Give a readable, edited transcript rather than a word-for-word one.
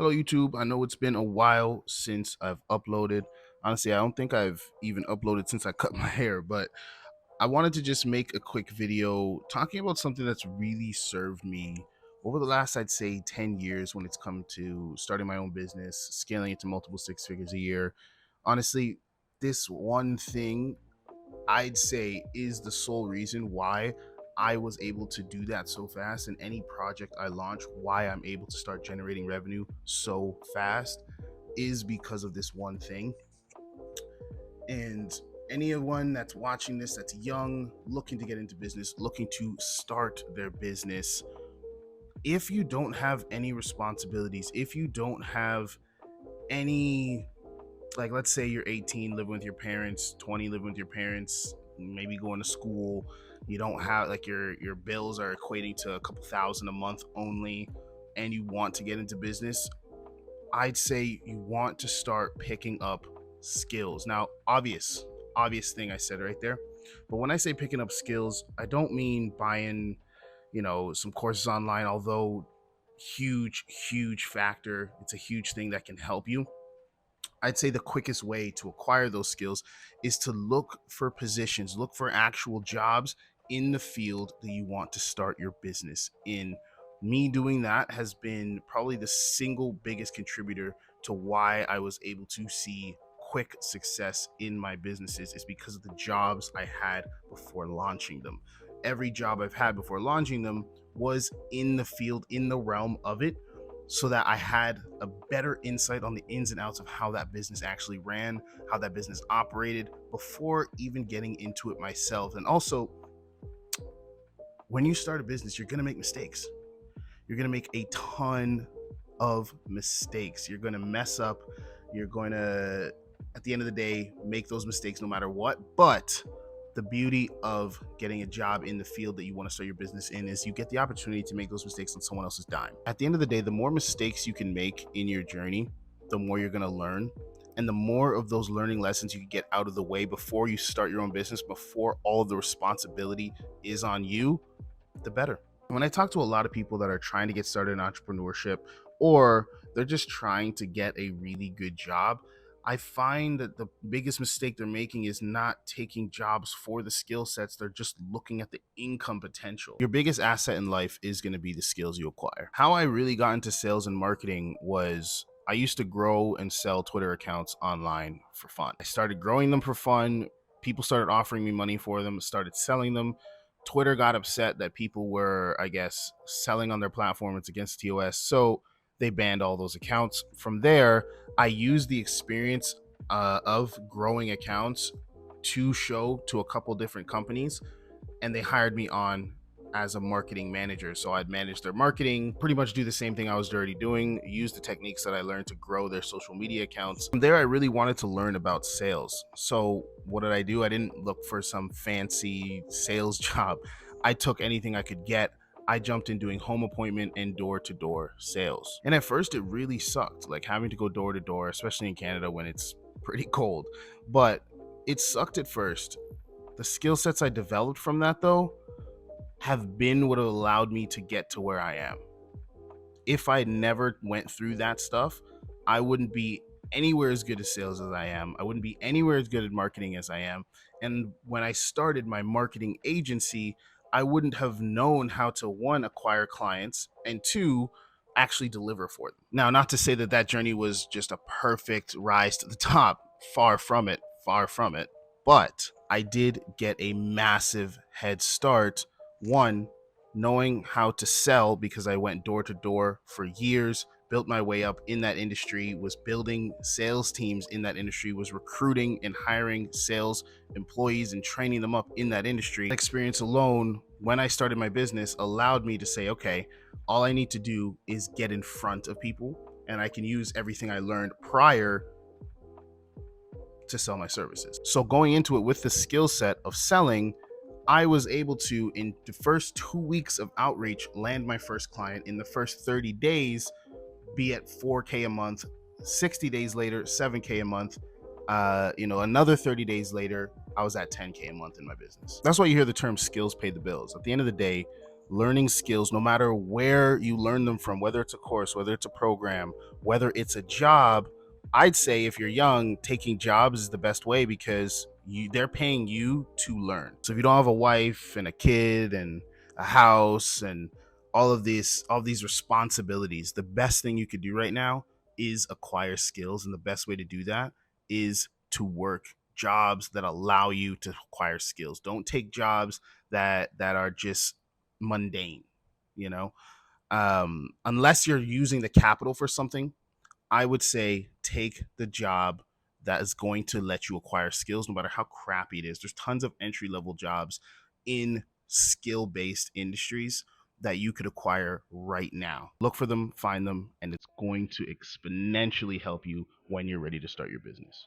Hello, YouTube. I know it's been a while since I've uploaded. Honestly, I don't think I've even uploaded since I cut my hair, but I wanted to just make a quick video talking about something that's really served me over the last, I'd say, 10 years when it's come to starting my own business, scaling it to multiple six figures a year. Honestly, this one thing I'd say is the sole reason why I was able to do that so fast. And any project I launch, why I'm able to start generating revenue so fast is because of this one thing. And anyone that's watching this that's young, looking to get into business, looking to start their business, if you don't have any responsibilities, if you don't have any, like, let's say you're 18 living with your parents, 20 living with your parents, maybe going to school, you don't have, like, your bills are equating to a couple thousand a month only, and you want to get into business, I'd say you want to start picking up skills. Now, obvious thing I said right there, but when I say picking up skills, I don't mean buying, some courses online, although huge factor. It's a huge thing that can help you. I'd say the quickest way to acquire those skills is to look for positions, look for actual jobs in the field that you want to start your business in. Me doing that has been probably the single biggest contributor to why I was able to see quick success in my businesses, is because of the jobs I had before launching them. Every job I've had before launching them was in the field, in the realm of it, so that I had a better insight on the ins and outs of how that business actually ran, how that business operated before even getting into it myself. And also, when you start a business, you're going to make mistakes. You're going to make a ton of mistakes. You're going to mess up. You're going to, at the end of the day, make those mistakes no matter what. But the beauty of getting a job in the field that you want to start your business in is you get the opportunity to make those mistakes on someone else's dime. At the end of the day, the more mistakes you can make in your journey, the more you're going to learn. And the more of those learning lessons you can get out of the way before you start your own business, before all of the responsibility is on you, the better. When I talk to a lot of people that are trying to get started in entrepreneurship, or they're just trying to get a really good job, I find that the biggest mistake they're making is not taking jobs for the skill sets. They're just looking at the income potential. Your biggest asset in life is going to be the skills you acquire. How I really got into sales and marketing was I used to grow and sell Twitter accounts online for fun. I started growing them for fun. People started offering me money for them, started selling them. Twitter got upset that people were, I guess, selling on their platform. It's against TOS. So they banned all those accounts. From there, I used the experience of growing accounts to show to a couple different companies, and they hired me on as a marketing manager. So I'd manage their marketing, pretty much do the same thing I was already doing, use the techniques that I learned to grow their social media accounts. From there, I really wanted to learn about sales. So what did I do? I didn't look for some fancy sales job. I took anything I could get. I jumped in doing home appointment and door-to-door sales. And at first it really sucked, like having to go door to door, especially in Canada when it's pretty cold. But it sucked at first. The skill sets I developed from that, though, have been what allowed me to get to where I am. If I never went through that stuff, I wouldn't be anywhere as good at sales as I am. I wouldn't be anywhere as good at marketing as I am. And when I started my marketing agency, I wouldn't have known how to, one, acquire clients, and two, actually deliver for them. Now, not to say that that journey was just a perfect rise to the top. Far from it. Far from it. But I did get a massive head start. One, knowing how to sell, because I went door to door for years, built my way up in that industry, was building sales teams in that industry, was recruiting and hiring sales employees and training them up in that industry. That experience alone, when I started my business, allowed me to say, okay, all I need to do is get in front of people, and I can use everything I learned prior to sell my services. So going into it with the skill set of selling, I was able to, in the first 2 weeks of outreach, land my first client. In the first 30 days, be at 4K a month. 60 days later, 7K a month. Another 30 days later, I was at 10K a month in my business. That's why you hear the term skills pay the bills. At the end of the day, learning skills, no matter where you learn them from, whether it's a course, whether it's a program, whether it's a job. I'd say if you're young, taking jobs is the best way because they're paying you to learn. So if you don't have a wife and a kid and a house and all of these responsibilities, the best thing you could do right now is acquire skills, and the best way to do that is to work jobs that allow you to acquire skills. Don't take jobs that are just mundane, you know. Unless you're using the capital for something, I would say take the job that is going to let you acquire skills, no matter how crappy it is. There's tons of entry level jobs in skill based industries that you could acquire right now. Look for them, find them, and it's going to exponentially help you when you're ready to start your business.